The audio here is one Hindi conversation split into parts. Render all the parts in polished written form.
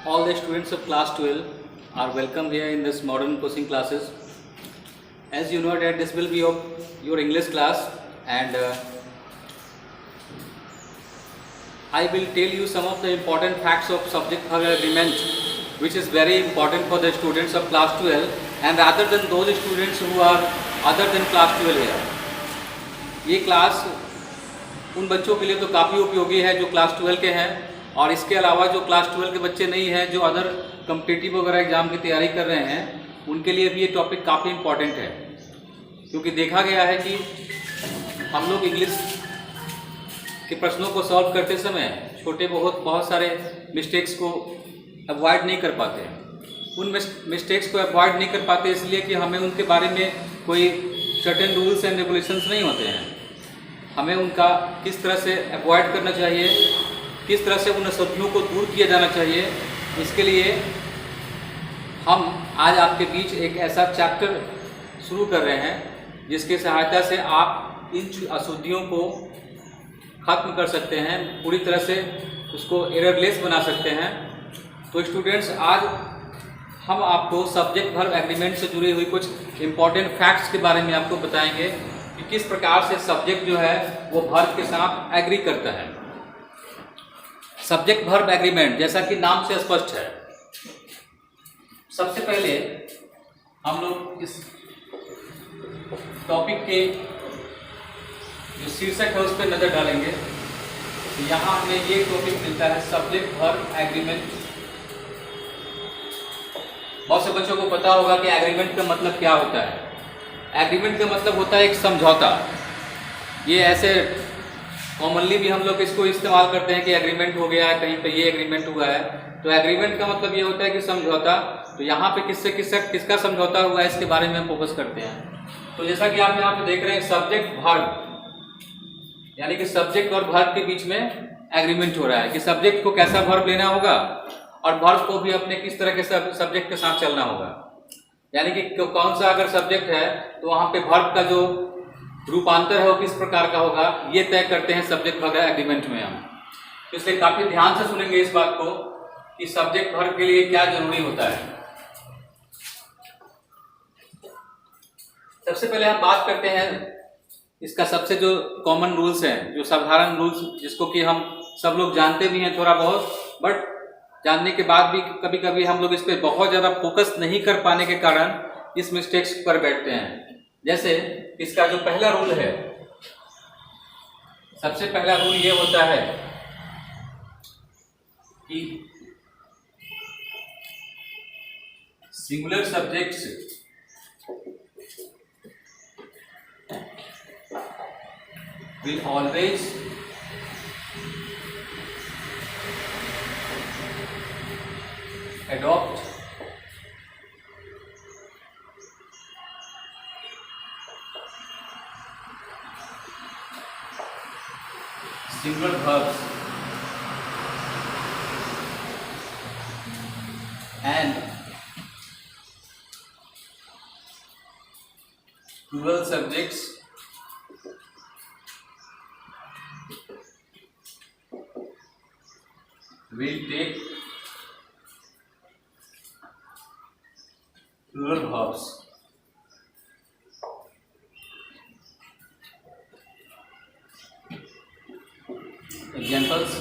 All the students of class 12 are welcome here in this modern coaching classes. As you know that this will be your English class, and I will tell you some of the important facts of subject verb agreement, which is very important for the students of class 12 and rather than those students who are other than class 12 here. ये क्लास उन बच्चों के लिए तो काफ़ी उपयोगी है जो क्लास 12 के हैं, और इसके अलावा जो क्लास 12 के बच्चे नहीं हैं, जो अदर कम्पिटिटिव वगैरह एग्ज़ाम की तैयारी कर रहे हैं, उनके लिए भी ये टॉपिक काफ़ी इम्पॉर्टेंट है। क्योंकि देखा गया है कि हम लोग इंग्लिश के प्रश्नों को सॉल्व करते समय छोटे बहुत सारे मिस्टेक्स को अवॉइड नहीं कर पाते हैं। उन मिस्टेक्स को अवॉइड नहीं कर पाते इसलिए कि हमें उनके बारे में कोई सर्टेन रूल्स एंड रेगुलेशंस नहीं होते हैं। हमें उनका किस तरह से अवॉइड करना चाहिए, किस तरह से उन अशुद्धियों को दूर किया जाना चाहिए, इसके लिए हम आज आपके बीच एक ऐसा चैप्टर शुरू कर रहे हैं जिसकी सहायता से आप इन अशुद्धियों को ख़त्म कर सकते हैं, पूरी तरह से उसको एररलेस बना सकते हैं। तो स्टूडेंट्स, आज हम आपको सब्जेक्ट वर्ब एग्रीमेंट से जुड़ी हुई कुछ इम्पॉर्टेंट फैक्ट्स के बारे में आपको बताएंगे कि किस प्रकार से सब्जेक्ट जो है वो वर्ब के साथ एग्री करता है। सब्जेक्ट वर्ब एग्रीमेंट जैसा कि नाम से स्पष्ट है। सबसे पहले हम लोग इस टॉपिक के जो शीर्षक है उस पर नज़र डालेंगे। तो यहाँ हमें ये टॉपिक मिलता है सब्जेक्ट वर्ब एग्रीमेंट। बहुत से बच्चों को पता होगा कि एग्रीमेंट का मतलब क्या होता है। एग्रीमेंट का मतलब होता है एक समझौता। ये ऐसे कॉमनली भी हम लोग इसको इस्तेमाल करते हैं कि एग्रीमेंट हो गया है, कहीं पे ये एग्रीमेंट हुआ है। तो एग्रीमेंट का मतलब ये होता है कि समझौता। तो यहाँ पे किसका समझौता हुआ है इसके बारे में हम फोकस करते हैं। तो जैसा कि आप यहाँ पे देख रहे हैं सब्जेक्ट वर्ब, यानी कि सब्जेक्ट और वर्ब के बीच में एग्रीमेंट हो रहा है कि सब्जेक्ट को कैसा वर्ब लेना होगा और वर्ब को भी अपने किस तरह के सब्जेक्ट के साथ चलना होगा। यानी कि कौन सा अगर सब्जेक्ट है तो वहाँ पे वर्ब का जो रूपांतर है वो किस प्रकार का होगा, ये तय करते हैं सब्जेक्ट वर्ब एग्रीमेंट में हम। तो इसलिए काफ़ी ध्यान से सुनेंगे इस बात को कि सब्जेक्ट वर्ब के लिए क्या जरूरी होता है। सबसे पहले हम बात करते हैं इसका सबसे जो कॉमन रूल्स हैं, जो साधारण रूल्स, जिसको कि हम सब लोग जानते भी हैं थोड़ा बहुत, बट जानने के बाद भी कभी कभी हम लोग इस पर बहुत ज़्यादा फोकस नहीं कर पाने के कारण इस मिस्टेक्स पर बैठते हैं। जैसे इसका जो पहला रूल है, सबसे पहला रूल ये होता है कि singular subjects will always adopt singular verbs and plural subjects will take plural verbs. Examples: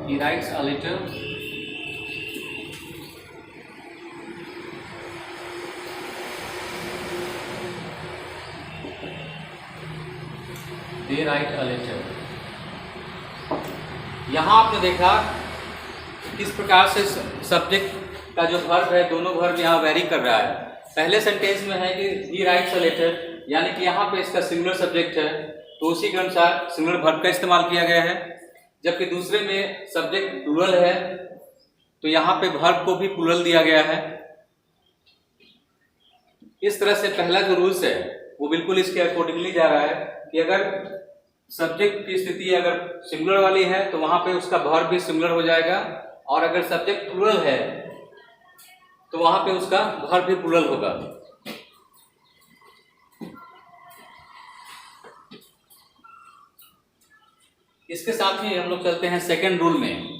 he writes a letter. They write a letter. यहाँ आपने देखा किस प्रकार से सब्जेक्ट का जो वर्ब है, दोनों वर्ब यहाँ वेरी कर रहा है। पहले सेंटेंस में है कि he writes a letter, यानी कि यहाँ पे इसका सिंगुलर सब्जेक्ट है तो उसी के अनुसार सिंगुलर वर्ब का इस्तेमाल किया गया है। जबकि दूसरे में सब्जेक्ट प्लूरल है तो यहाँ पे वर्ब को भी प्लूरल दिया गया है। इस तरह से पहला जो रूल्स है वो बिल्कुल इसके अकॉर्डिंगली जा रहा है कि अगर सब्जेक्ट की स्थिति अगर सिंगुलर वाली है तो वहां पे उसका वर्ब भी सिंगुलर हो जाएगा, और अगर सब्जेक्ट प्लूरल है तो वहां पे उसका वर्ब भी प्लूरल होगा। इसके साथ ही हम लोग चलते हैं सेकेंड रूल में।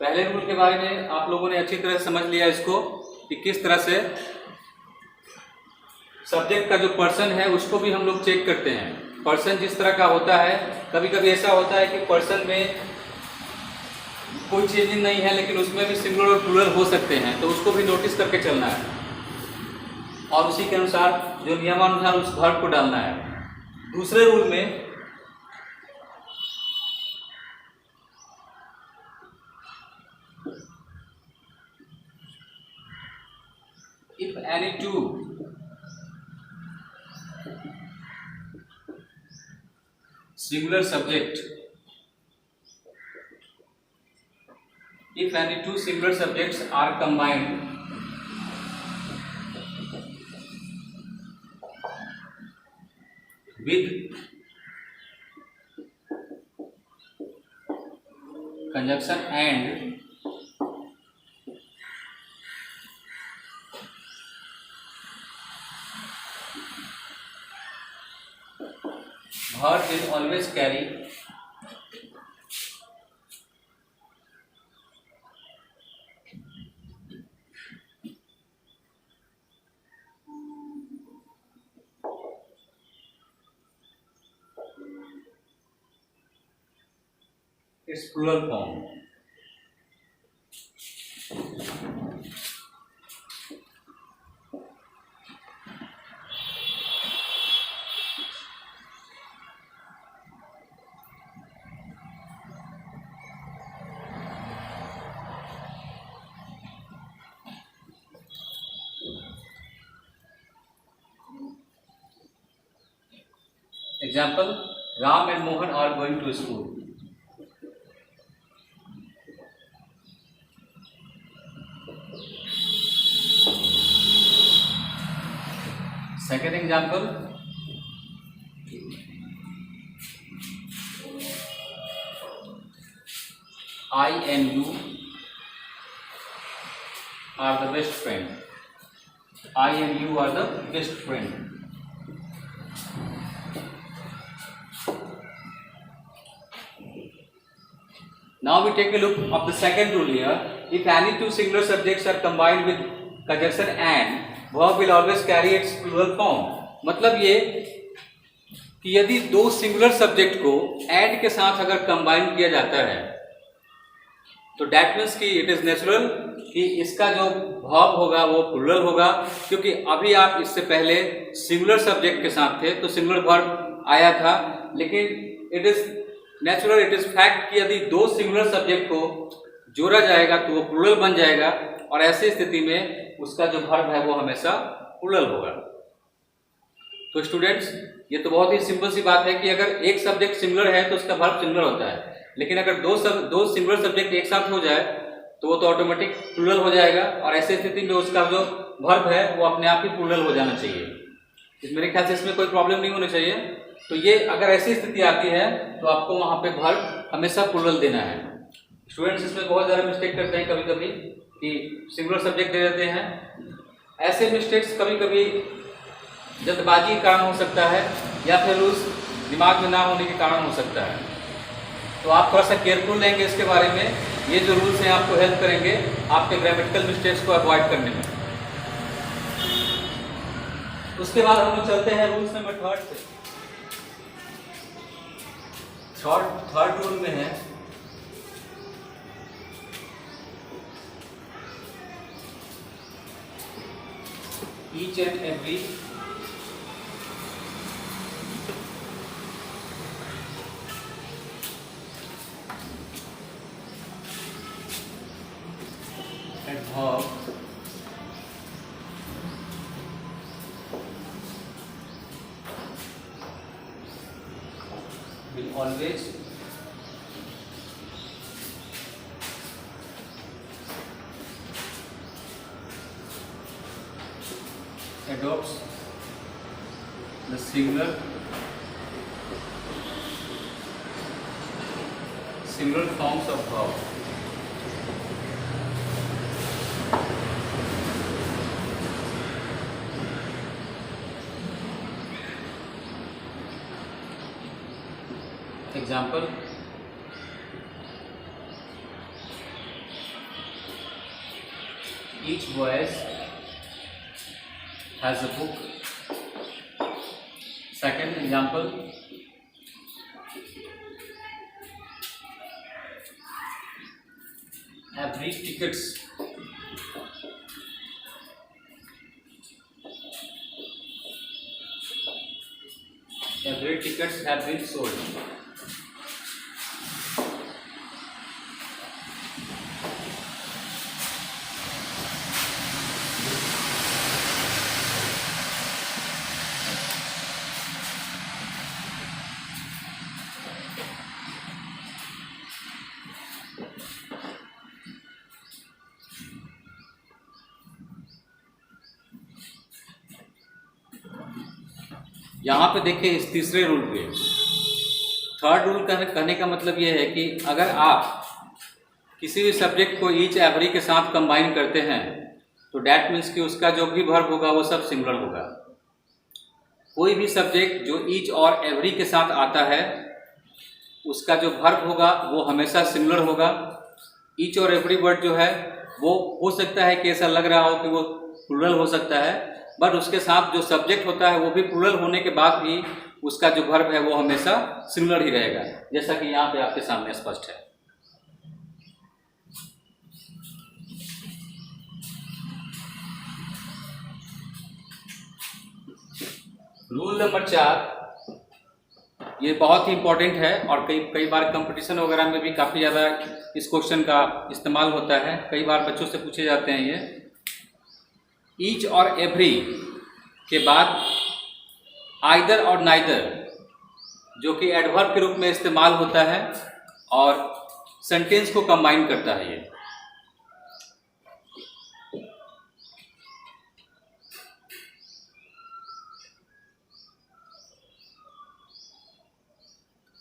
पहले रूल के बारे में आप लोगों ने अच्छी तरह समझ लिया इसको कि किस तरह से सब्जेक्ट का जो पर्सन है उसको भी हम लोग चेक करते हैं। पर्सन जिस तरह का होता है, कभी कभी ऐसा होता है कि पर्सन में कोई चेंजिंग नहीं है लेकिन उसमें भी सिंगुलर और प्लूरल हो सकते हैं, तो उसको भी नोटिस करके चलना है और उसी के अनुसार जो नियमानुसार उस वर्ब को डालना है। दूसरे रूल में if any two singular subject if any two singular subjects are combined with conjunction and verb will always carry its plural form. Example, Ram and Mohan are going to school. Second example, I and you are the best friend. I and you are the best friend. Now we take a look of the second rule here. If any two singular subjects are combined with conjunction and, verb will always carry its plural form. मतलब ये कि यदि दो सिंगुलर सब्जेक्ट को एंड के साथ अगर कंबाइन किया जाता है तो डैट मीन्स कि इट इज नेचुरल कि इसका जो वर्ब होगा वो प्लूरल होगा, क्योंकि अभी आप इससे पहले सिंगुलर सब्जेक्ट के साथ थे तो सिंगुलर वर्ब आया था। लेकिन it is natural, it is fact कि यदि दो सिंगुलर सब्जेक्ट को जोड़ा जाएगा तो वो प्लूरल बन जाएगा और ऐसी स्थिति में उसका जो वर्ब है वो हमेशा प्लूरल होगा। तो स्टूडेंट्स, ये तो बहुत ही सिंपल सी बात है कि अगर एक सब्जेक्ट सिंगुलर है तो उसका वर्ब सिंगुलर होता है, लेकिन अगर दो सिंगुलर सब्जेक्ट एक साथ हो जाए तो वो तो ऑटोमेटिक प्लूरल हो जाएगा और ऐसी स्थिति में उसका जो वर्ब है वो अपने आप ही प्लूरल हो जाना चाहिए। मेरे ख्याल से इसमें कोई प्रॉब्लम नहीं होनी चाहिए। तो ये अगर ऐसी स्थिति आती है तो आपको वहाँ पे वर्ब हमेशा प्लूरल देना है। स्टूडेंट्स इसमें बहुत ज़्यादा मिस्टेक करते हैं कभी कभी कि सिंगुलर सब्जेक्ट दे देते हैं। ऐसे मिस्टेक्स कभी कभी जल्दबाजी के कारण हो सकता है या फिर उस दिमाग में ना होने के कारण हो सकता है। तो आप थोड़ा सा केयरफुल रहेंगे इसके बारे में। ये जो रूल्स हैं आपको हेल्प करेंगे आपके ग्रामेटिकल मिस्टेक्स को अवॉइड करने में। उसके बाद हम लोग चलते हैं रूल्स नंबर थर्ड से। थर्ड रूल में है each and every adverb will always adopts the singular forms of verb. Example: each boy has a book. Second example: every tickets have been sold. यहाँ पे देखिए इस तीसरे रूल पे, थर्ड रूल कहने का मतलब ये है कि अगर आप किसी भी सब्जेक्ट को ईच एवरी के साथ कंबाइन करते हैं तो डैट मीन्स कि उसका जो भी वर्ब होगा वो सब सिंगुलर होगा। कोई भी सब्जेक्ट जो ईच और एवरी के साथ आता है उसका जो वर्ब होगा वो हमेशा सिंगुलर होगा। ईच और एवरी वर्ड जो है वो हो सकता है कि ऐसा लग रहा हो कि वो प्लूरल हो सकता है, बट उसके साथ जो सब्जेक्ट होता है वो भी प्लूरल होने के बाद भी उसका जो वर्ब है वो हमेशा सिंगुलर ही रहेगा, जैसा कि यहाँ पे आपके सामने स्पष्ट है। रूल नंबर 4, ये बहुत ही इंपॉर्टेंट है और कई बार कंपटीशन वगैरह में भी काफ़ी ज़्यादा इस क्वेश्चन का इस्तेमाल होता है। कई बार बच्चों से पूछे जाते हैं ये। ईच और एवरी के बाद आइदर और नाइदर जो कि एडवर्ब के रूप में इस्तेमाल होता है और सेंटेंस को कंबाइन करता है ये।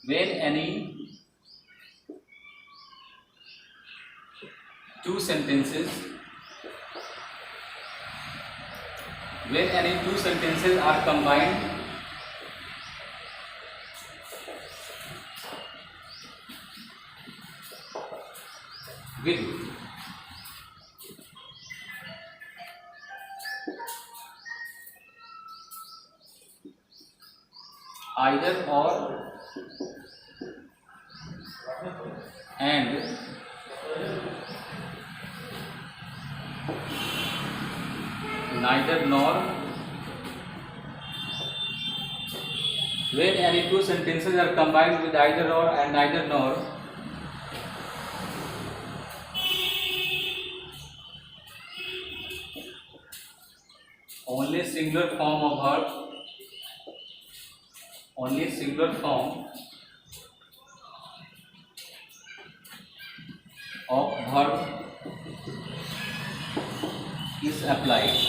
When any two sentences are combined with either or and neither nor, when any two sentences are combined with either or and neither nor, only singular form of verb, only singular form of verb is applied.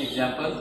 Example: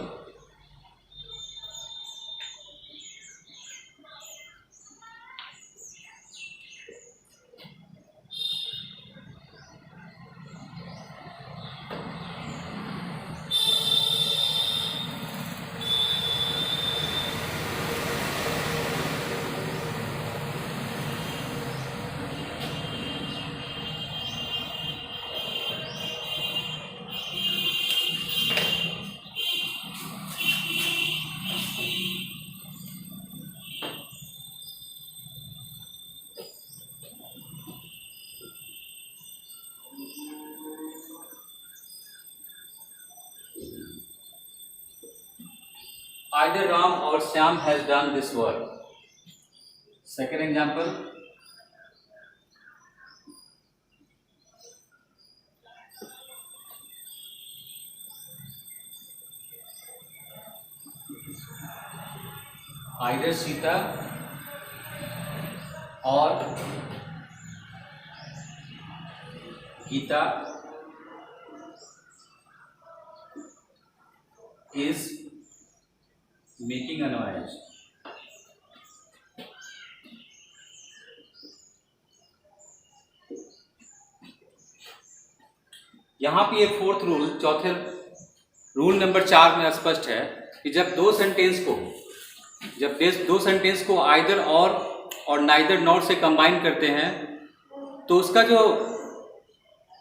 either Ram or Shyam has done this work. Second example: either Sita और Gita is making a noise. यहाँ पे ये फोर्थ रूल, चौथे रूल नंबर 4 में स्पष्ट है कि जब दो सेंटेंस को आइदर और नाइदर नॉट से कंबाइन करते हैं तो उसका जो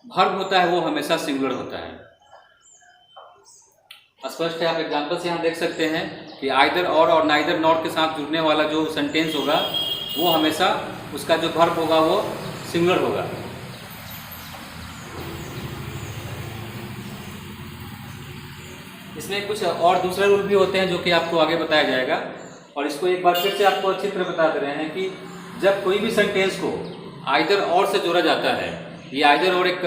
वर्ब होता है वो हमेशा सिंगुलर होता है। स्पष्ट है, आप एग्जांपल से यहाँ देख सकते हैं कि आइदर और नाइदर नॉट के साथ जुड़ने वाला जो सेंटेंस होगा वो हमेशा उसका जो वर्ब होगा वो सिंगुलर होगा। इसमें कुछ और दूसरे रूल भी होते हैं जो कि आपको आगे बताया जाएगा, और इसको एक बार फिर से आपको अच्छी तरह बता दे रहे हैं कि जब कोई भी सेंटेंस को आइदर और से जोड़ा जाता है, ये आइदर और एक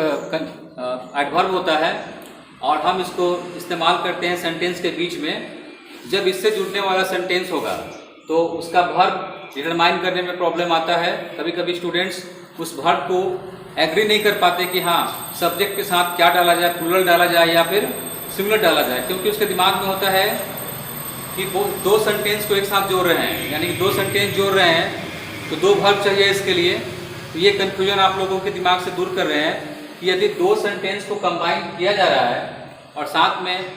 एडवर्ब होता है और हम इसको इस्तेमाल करते हैं सेंटेंस के बीच में। जब इससे जुड़ने वाला सेंटेंस होगा तो उसका वर्ब डिटरमाइन करने में प्रॉब्लम आता है। कभी कभी स्टूडेंट्स उस वर्ब को एग्री नहीं कर पाते कि हाँ सब्जेक्ट के साथ क्या डाला जाए, प्लूरल डाला जाए या फिर सिंगुलर डाला जाए, क्योंकि उसके दिमाग में होता है कि वो दो सेंटेंस को एक साथ जोड़ रहे हैं, यानी कि दो सेंटेंस जोड़ रहे हैं तो दो वर्ब चाहिए इसके लिए। तो ये कन्फ्यूजन आप लोगों के दिमाग से दूर कर रहे हैं कि यदि दो सेंटेंस को कंबाइन किया जा रहा है और साथ में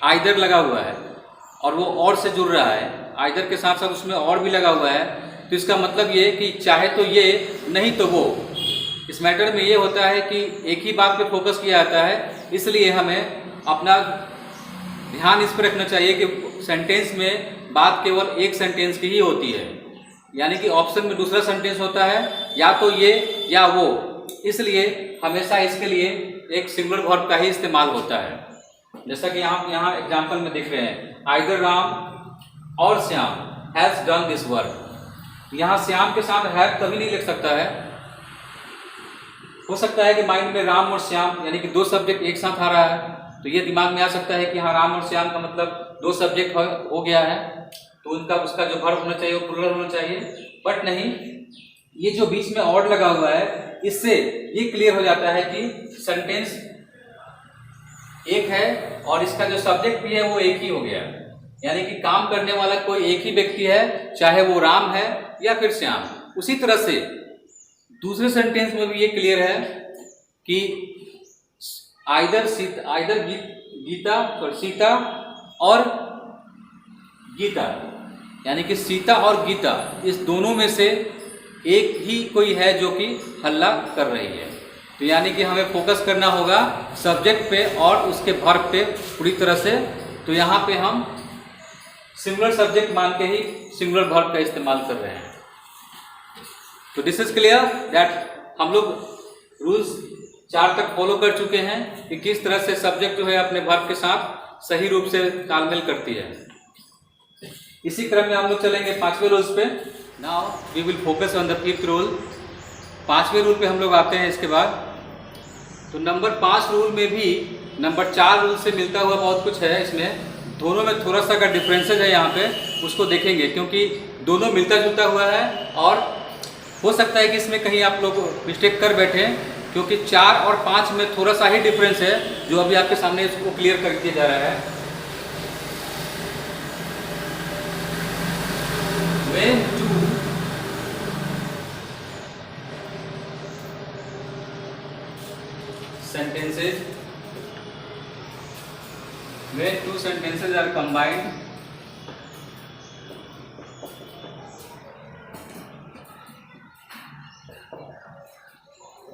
आइदर लगा हुआ है और वो और से जुड़ रहा है, आइदर के साथ साथ उसमें और भी लगा हुआ है, तो इसका मतलब ये कि चाहे तो ये नहीं तो वो। इस मैटर में ये होता है कि एक ही बात पे फोकस किया जाता है, इसलिए हमें अपना ध्यान इस पर रखना चाहिए कि सेंटेंस में बात केवल एक सेंटेंस की ही होती है, यानी कि ऑप्शन में दूसरा सेंटेंस होता है या तो ये या वो, इसलिए हमेशा इसके लिए एक सिंगुलर वर्ब का ही इस्तेमाल होता है। जैसा कि आप यहाँ एग्जाम्पल में देख रहे हैं, आइदर राम और Shyam has done this work. यहाँ श्याम के साथ हैव कभी नहीं लिख सकता है। हो सकता है कि माइंड में राम और श्याम यानी कि दो सब्जेक्ट एक साथ आ रहा है तो ये दिमाग में आ सकता है कि हाँ राम और श्याम का मतलब दो सब्जेक्ट हो गया है, तो उनका उसका जो वर्ब होना चाहिए वो प्लूरल होना चाहिए। बट नहीं, ये जो बीच में और लगा हुआ है इससे ये क्लियर हो जाता है कि सेंटेंस एक है और इसका जो सब्जेक्ट भी है वो एक ही हो गया, यानी कि काम करने वाला कोई एक ही व्यक्ति है, चाहे वो राम है या फिर श्याम। उसी तरह से दूसरे सेंटेंस में भी ये क्लियर है कि आइदर गीता और सीता और गीता, यानी कि सीता और गीता इस दोनों में से एक ही कोई है जो कि हल्ला कर रही है। तो यानी कि हमें फोकस करना होगा सब्जेक्ट पे और उसके वर्ब पे पूरी तरह से। तो यहाँ पे हम सिंगुलर सब्जेक्ट मान के ही सिंगुलर वर्ब का इस्तेमाल कर रहे हैं। तो दिस इज क्लियर दैट हम लोग रूल्स 4 तक फॉलो कर चुके हैं कि किस तरह से सब्जेक्ट जो है अपने वर्ब के साथ सही रूप से तालमेल करती है। इसी क्रम में हम लोग चलेंगे 5वें रूल्स पे। Now we will focus on the 5th rule. 5वें रूल पे हम लोग आते हैं इसके बाद। तो नंबर 5 रूल में भी नंबर 4 रूल से मिलता हुआ बहुत कुछ है। इसमें दोनों में थोड़ा सा अगर डिफरेंसेज है यहाँ पे उसको देखेंगे, क्योंकि दोनों मिलता जुलता हुआ है और हो सकता है कि इसमें कहीं आप लोग मिस्टेक कर बैठे, क्योंकि 4 और 5 में थोड़ा सा ही डिफरेंस है जो अभी आपके सामने इसको क्लियर कर दिया जा रहा है। When two sentences are combined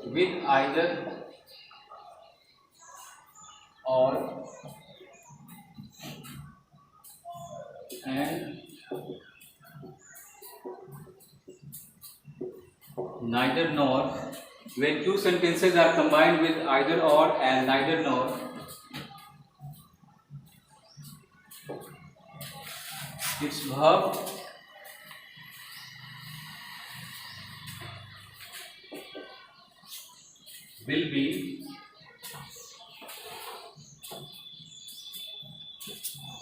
with either or and neither nor, when two sentences are combined with either or and neither nor, its verb will be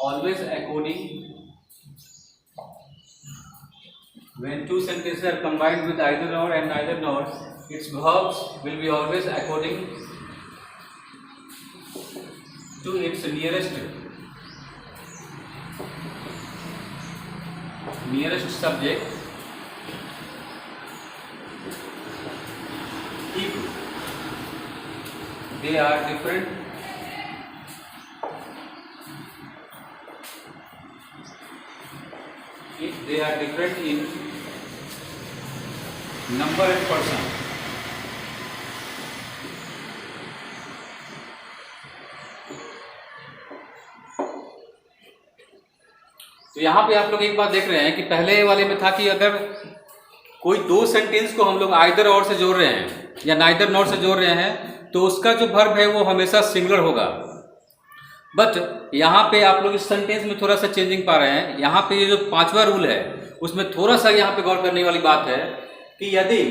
always according When two sentences are combined with either or and neither nor, its verbs will be always according to its nearest subject if they are different in number and person. तो यहाँ पे आप लोग एक बात देख रहे हैं कि पहले वाले में था कि अगर कोई दो सेंटेंस को हम लोग आइदर और से जोड़ रहे हैं या नाइदर नॉर से जोड़ रहे हैं तो उसका जो वर्ब है वो हमेशा सिंगुलर होगा। बट यहाँ पे आप लोग इस सेंटेंस में थोड़ा सा चेंजिंग पा रहे हैं। यहाँ पे ये जो पांचवा रूल है उसमें थोड़ा सा यहाँ पे गौर करने वाली बात है कि यदि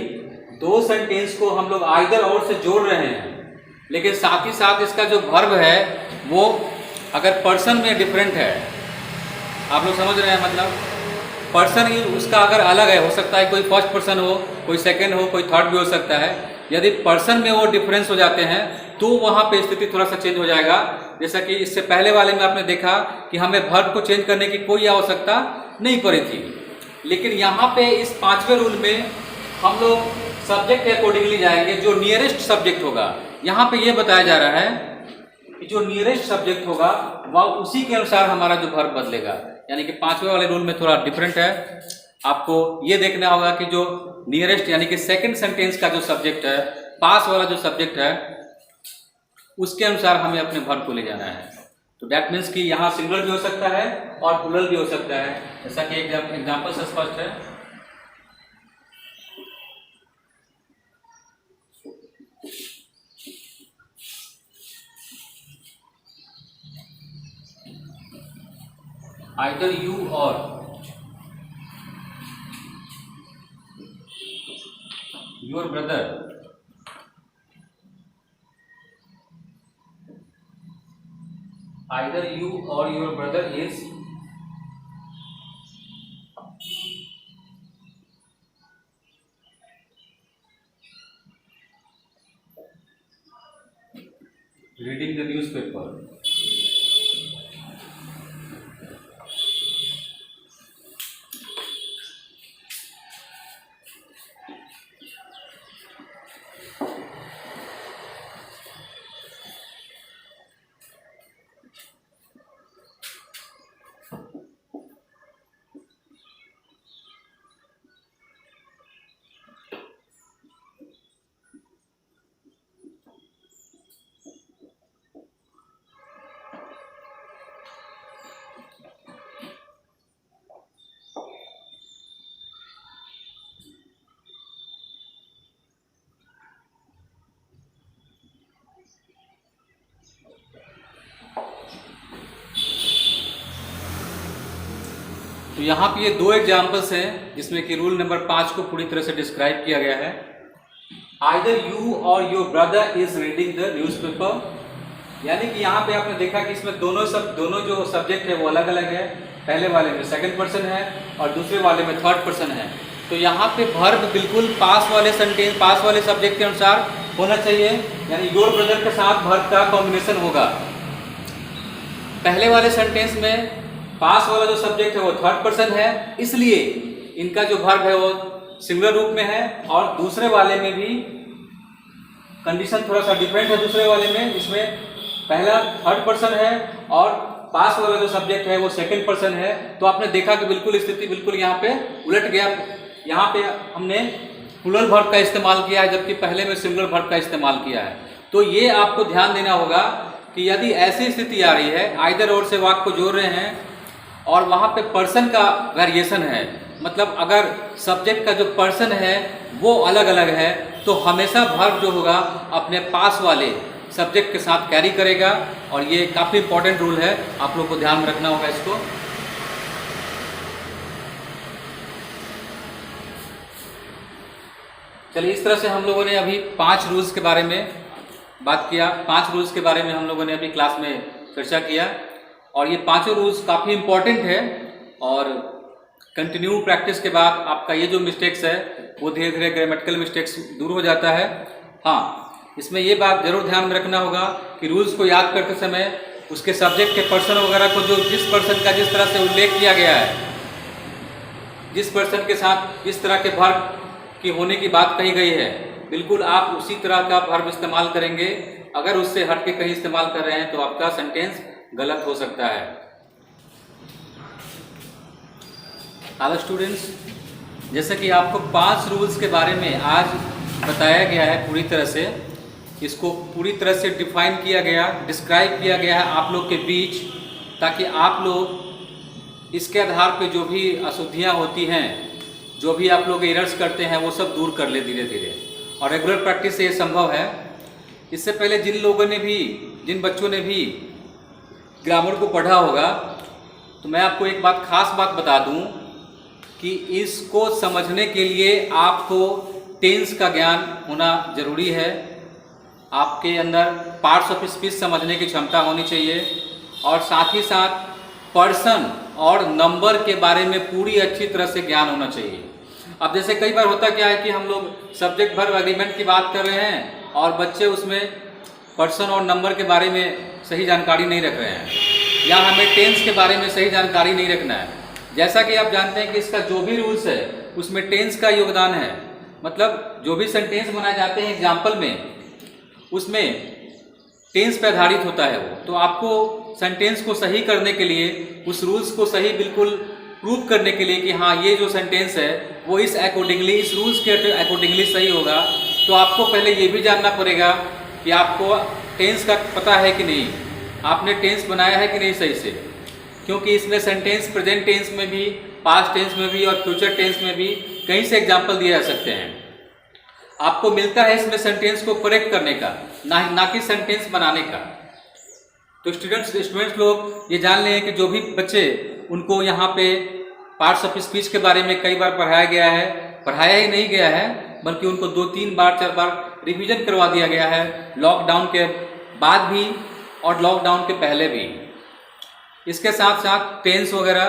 दो सेंटेंस को हम लोग आइदर और से जोड़ रहे हैं लेकिन साथ ही साथ इसका जो वर्ब है वो अगर पर्सन में डिफरेंट है, आप लोग समझ रहे हैं, मतलब पर्सन ही उसका अगर अलग है, हो सकता है कोई फर्स्ट पर्सन हो, कोई सेकंड हो, कोई थर्ड भी हो सकता है। यदि पर्सन में वो डिफरेंस हो जाते हैं तो वहाँ पे स्थिति थोड़ा सा चेंज हो जाएगा। जैसा कि इससे पहले वाले में आपने देखा कि हमें वर्ब को चेंज करने की कोई आवश्यकता नहीं पड़ी थी, लेकिन यहाँ पे इस पांचवें रूल में हम लोग सब्जेक्ट के अकॉर्डिंगली जाएंगे। जो नियरेस्ट सब्जेक्ट होगा, यहाँ पे ये बताया जा रहा है कि जो नियरेस्ट सब्जेक्ट होगा वह उसी के अनुसार हमारा जो वर्ब बदलेगा। यानी कि पांचवें वाले रूल में थोड़ा डिफरेंट है। आपको ये देखना होगा कि जो नियरेस्ट यानी कि सेकंड सेंटेंस का जो सब्जेक्ट है, पास वाला जो सब्जेक्ट है, उसके अनुसार हमें अपने वर्ब को ले जाना है। तो दैट मीन्स कि यहाँ सिंगुलर भी हो सकता है और प्लूरल भी हो सकता है, जैसा कि एग्जाम्पल से स्पष्ट है। Either you or your brother is reading the newspaper. तो यहाँ पे ये दो एग्जाम्पल्स हैं जिसमें कि रूल नंबर 5 को पूरी तरह से डिस्क्राइब किया गया है। आइदर यू और your brother is reading the newspaper, यानी कि यहाँ पे आपने देखा कि इसमें दोनों जो सब्जेक्ट है वो अलग अलग है। पहले वाले में सेकंड पर्सन है और दूसरे वाले में थर्ड पर्सन है। तो यहाँ पे वर्ब बिल्कुल पास वाले सब्जेक्ट के अनुसार होना चाहिए, यानी योर ब्रदर के साथ वर्ब का कॉम्बिनेशन होगा। पहले वाले सेंटेंस में पास वाला जो सब्जेक्ट है वो थर्ड पर्सन है, इसलिए इनका जो वर्ब है वो सिंगुलर रूप में है। और दूसरे वाले में भी कंडीशन थोड़ा सा डिफरेंट है। दूसरे वाले में इसमें पहला थर्ड पर्सन है और पास वाला जो सब्जेक्ट है वो सेकंड पर्सन है। तो आपने देखा कि बिल्कुल स्थिति बिल्कुल यहाँ पे उलट गया। यहाँ पे हमने प्लूरल वर्ब का इस्तेमाल किया है जबकि पहले में सिंगुलर वर्ब का इस्तेमाल किया है। तो ये आपको ध्यान देना होगा कि यदि ऐसी स्थिति आ रही है, आइदर और से वाक्य को जोड़ रहे हैं और वहाँ पे पर्सन का वेरिएशन है, मतलब अगर सब्जेक्ट का जो पर्सन है वो अलग अलग है, तो हमेशा वर्ब जो होगा अपने पास वाले सब्जेक्ट के साथ कैरी करेगा। और ये काफ़ी इंपॉर्टेंट रूल है, आप लोग को ध्यान में रखना होगा इसको। चलिए, इस तरह से हम लोगों ने अभी 5 रूल्स के बारे में बात किया। 5 रूल्स के बारे में हम लोगों ने अभी क्लास में चर्चा किया और ये पांचों रूल्स काफ़ी इम्पोर्टेंट है और कंटिन्यू प्रैक्टिस के बाद आपका ये जो मिस्टेक्स है वो धीरे धीरे ग्रामेटिकल मिस्टेक्स दूर हो जाता है। हाँ, इसमें ये बात जरूर ध्यान में रखना होगा कि रूल्स को याद करते समय उसके सब्जेक्ट के पर्सन वगैरह को जो जिस पर्सन का जिस तरह से उल्लेख किया गया है, जिस पर्सन के साथ इस तरह के वर्ब की होने की बात कही गई है, बिल्कुल आप उसी तरह का वर्ब इस्तेमाल करेंगे। अगर उससे हट के कहीं इस्तेमाल कर रहे हैं तो आपका सेंटेंस गलत हो सकता है। हेलो स्टूडेंट्स, जैसे कि आपको 5 रूल्स के बारे में आज बताया गया है पूरी तरह से, इसको पूरी तरह से डिफाइन किया गया, डिस्क्राइब किया गया है आप लोग के बीच, ताकि आप लोग इसके आधार पे जो भी अशुद्धियाँ होती हैं, जो भी आप लोग एरर्स करते हैं, वो सब दूर कर ले धीरे धीरे। और रेगुलर प्रैक्टिस से ये संभव है। इससे पहले जिन बच्चों ने भी ग्रामर को पढ़ा होगा, तो मैं आपको एक खास बात बता दूं कि इसको समझने के लिए आपको टेंस का ज्ञान होना जरूरी है। आपके अंदर पार्ट्स ऑफ स्पीच समझने की क्षमता होनी चाहिए, और साथ ही साथ पर्सन और नंबर के बारे में पूरी अच्छी तरह से ज्ञान होना चाहिए। अब जैसे कई बार होता क्या है कि हम लोग सब्जेक्ट वर्ब एग्रीमेंट की बात कर रहे हैं और बच्चे उसमें पर्सन और नंबर के बारे में सही जानकारी नहीं रख रहे हैं, या हमें टेंस के बारे में सही जानकारी नहीं रखना है। जैसा कि आप जानते हैं कि इसका जो भी रूल्स है उसमें टेंस का योगदान है। मतलब जो भी सेंटेंस बनाए जाते हैं एग्जाम्पल में, उसमें टेंस पे आधारित होता है वो। तो आपको सेंटेंस को सही करने के लिए, उस रूल्स को सही बिल्कुल प्रूव करने के लिए कि हाँ ये जो सेंटेंस है वो इस रूल्स के अकॉर्डिंगली सही होगा, तो आपको पहले ये भी जानना पड़ेगा कि आपको टेंस का पता है कि नहीं, आपने टेंस बनाया है कि नहीं सही से। क्योंकि इसमें सेंटेंस प्रेजेंट टेंस में भी, पास्ट टेंस में भी और फ्यूचर टेंस में भी कहीं से एग्जाम्पल दिए जा सकते हैं। आपको मिलता है इसमें सेंटेंस को करेक्ट करने का, ना कि सेंटेंस बनाने का। तो स्टूडेंट्स लोग ये जान लें कि जो भी बच्चे, उनको यहाँ पे पार्ट्स ऑफ स्पीच के बारे में कई बार पढ़ाया ही नहीं गया है, बल्कि उनको 2, 3 बार 4 बार रिवीजन करवा दिया गया है, लॉकडाउन के बाद भी और लॉकडाउन के पहले भी। इसके साथ साथ टेंस वगैरह,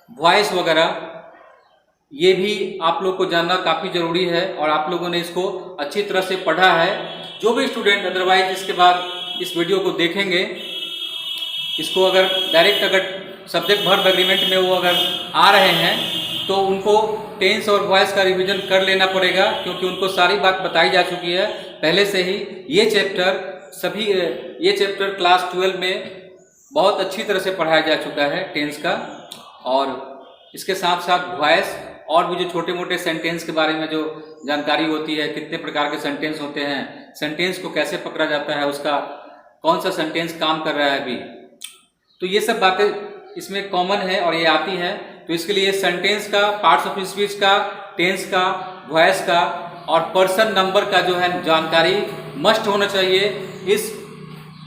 वॉइस वगैरह, ये भी आप लोग को जानना काफ़ी ज़रूरी है, और आप लोगों ने इसको अच्छी तरह से पढ़ा है। जो भी स्टूडेंट अदरवाइज इसके बाद इस वीडियो को देखेंगे, इसको अगर सब्जेक्ट वर्ब एग्रीमेंट में वो अगर आ रहे हैं, तो उनको टेंस और वॉइस का रिवीजन कर लेना पड़ेगा, क्योंकि उनको सारी बात बताई जा चुकी है पहले से ही। ये चैप्टर क्लास 12 में बहुत अच्छी तरह से पढ़ाया जा चुका है टेंस का। और इसके साथ साथ वॉइस और भी जो छोटे मोटे सेंटेंस के बारे में जो जानकारी होती है, कितने प्रकार के सेंटेंस होते हैं, सेंटेंस को कैसे पकड़ा जाता है, उसका कौन सा सेंटेंस काम कर रहा है अभी, तो ये सब बातें इसमें कॉमन है और ये आती हैं। तो इसके लिए सेंटेंस का, पार्ट्स ऑफ स्पीच का, टेंस का, वॉइस का और पर्सन नंबर का जो है जानकारी मस्ट होना चाहिए इस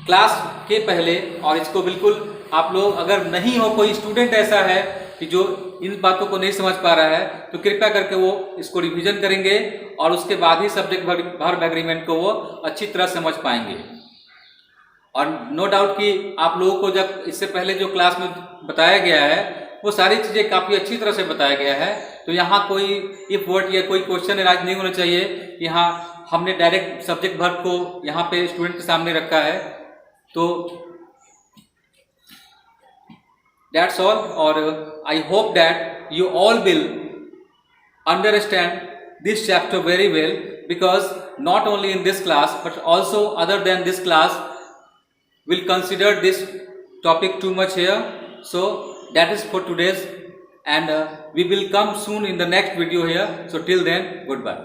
क्लास के पहले। और इसको बिल्कुल आप लोग, अगर नहीं हो, कोई स्टूडेंट ऐसा है कि जो इन बातों को नहीं समझ पा रहा है, तो कृपया करके वो इसको रिवीजन करेंगे और उसके बाद ही सब्जेक्ट वर्ब एग्रीमेंट को वो अच्छी तरह समझ पाएंगे। और नो डाउट कि आप लोगों को जब इससे पहले जो क्लास में बताया गया है, वो सारी चीज़ें काफ़ी अच्छी तरह से बताया गया है। तो यहाँ कोई इफ वर्ड या कोई क्वेश्चन राइज नहीं होना चाहिए। यहाँ हमने डायरेक्ट सब्जेक्ट वर्ब को यहाँ पे स्टूडेंट के सामने रखा है। तो दैट्स ऑल, और I hope that you all will understand this chapter very well, because not only in this class but also other than this class will consider this topic too much here. So that is for today's, and we will come soon in the next video here. So till then, goodbye.